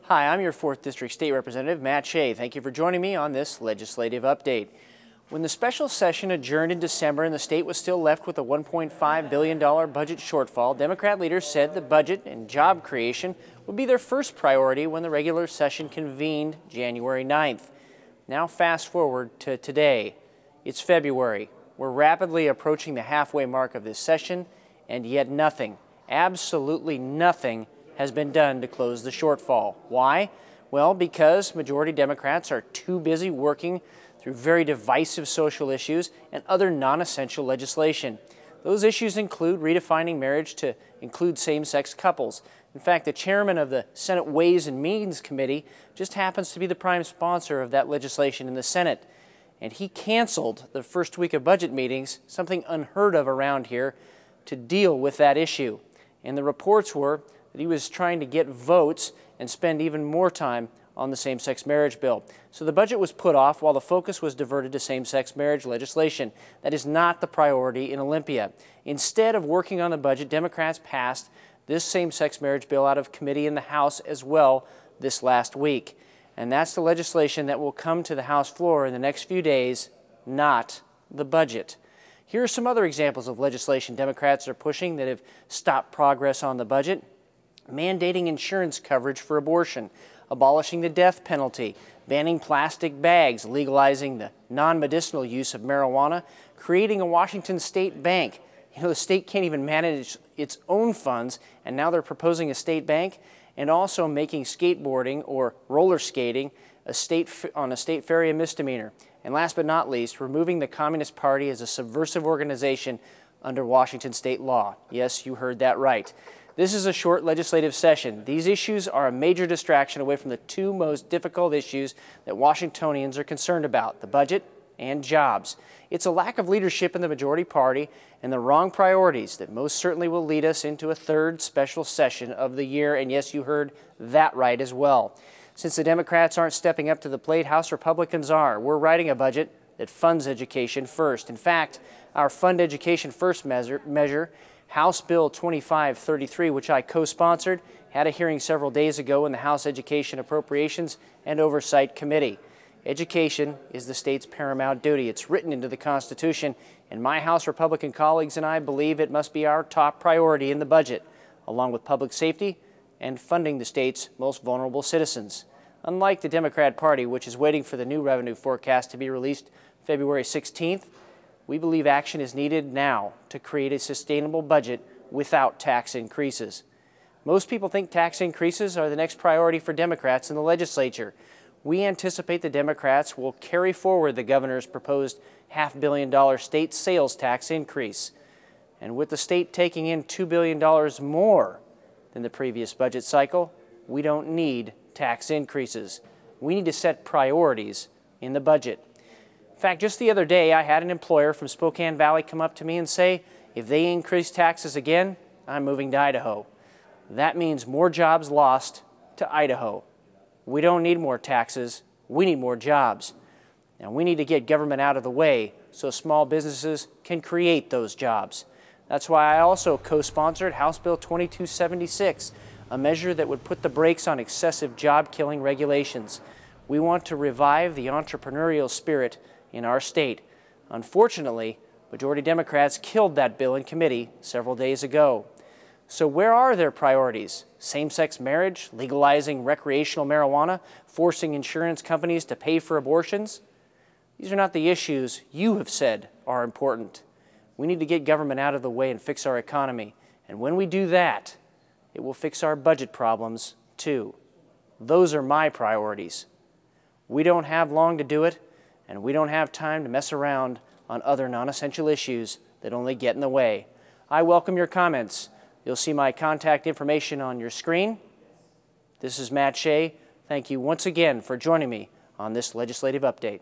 Hi, I'm your 4th District State Representative, Matt Shea. Thank you for joining me on this legislative update. When the special session adjourned in December and the state was still left with a $1.5 billion budget shortfall, Democrat leaders said the budget and job creation would be their first priority when the regular session convened January 9th. Now fast forward to today. It's February. We're rapidly approaching the halfway mark of this session, and yet nothing, absolutely nothing, has been done to close the shortfall. Why? Well, because majority Democrats are too busy working through very divisive social issues and other non-essential legislation. Those issues include redefining marriage to include same-sex couples. In fact, the chairman of the Senate Ways and Means Committee just happens to be the prime sponsor of that legislation in the Senate. And he canceled the first week of budget meetings, something unheard of around here, to deal with that issue. And the reports were that he was trying to get votes and spend even more time on the same-sex marriage bill. So the budget was put off while the focus was diverted to same-sex marriage legislation. That is not the priority in Olympia. Instead of working on the budget, Democrats passed this same-sex marriage bill out of committee in the House as well this last week. And that's the legislation that will come to the House floor in the next few days, not the budget. Here are some other examples of legislation Democrats are pushing that have stopped progress on the budget. Mandating insurance coverage for abortion, abolishing the death penalty, banning plastic bags, legalizing the non-medicinal use of marijuana, creating a Washington state bank. You know, the state can't even manage its own funds, and now they're proposing a state bank, and also making skateboarding or roller skating on a state ferry a misdemeanor. And last but not least, removing the Communist Party as a subversive organization under Washington state law. Yes, you heard that right. This is a short legislative session. These issues are a major distraction away from the two most difficult issues that Washingtonians are concerned about, the budget and jobs. It's a lack of leadership in the majority party and the wrong priorities that most certainly will lead us into a third special session of the year. And yes, you heard that right as well. Since the Democrats aren't stepping up to the plate, House Republicans are. We're writing a budget that funds education first. In fact, our Fund Education First measure House Bill 2533, which I co-sponsored, had a hearing several days ago in the House Education Appropriations and Oversight Committee. Education is the state's paramount duty. It's written into the Constitution, and my House Republican colleagues and I believe it must be our top priority in the budget, along with public safety and funding the state's most vulnerable citizens. Unlike the Democrat Party, which is waiting for the new revenue forecast to be released February 16th, we believe action is needed now to create a sustainable budget without tax increases. Most people think tax increases are the next priority for Democrats in the legislature. We anticipate the Democrats will carry forward the governor's proposed $500 million state sales tax increase. And with the state taking in $2 billion more than the previous budget cycle, we don't need tax increases. We need to set priorities in the budget. In fact, just the other day, I had an employer from Spokane Valley come up to me and say, if they increase taxes again, I'm moving to Idaho. That means more jobs lost to Idaho. We don't need more taxes. We need more jobs. And we need to get government out of the way so small businesses can create those jobs. That's why I also co-sponsored House Bill 2276, a measure that would put the brakes on excessive job-killing regulations. We want to revive the entrepreneurial spirit in our state. Unfortunately, majority Democrats killed that bill in committee several days ago. So where are their priorities? Same-sex marriage, legalizing recreational marijuana, forcing insurance companies to pay for abortions? These are not the issues you have said are important. We need to get government out of the way and fix our economy. And when we do that, it will fix our budget problems too. Those are my priorities. We don't have long to do it, and we don't have time to mess around on other non-essential issues that only get in the way. I welcome your comments. You'll see my contact information on your screen. This is Matt Shea. Thank you once again for joining me on this legislative update.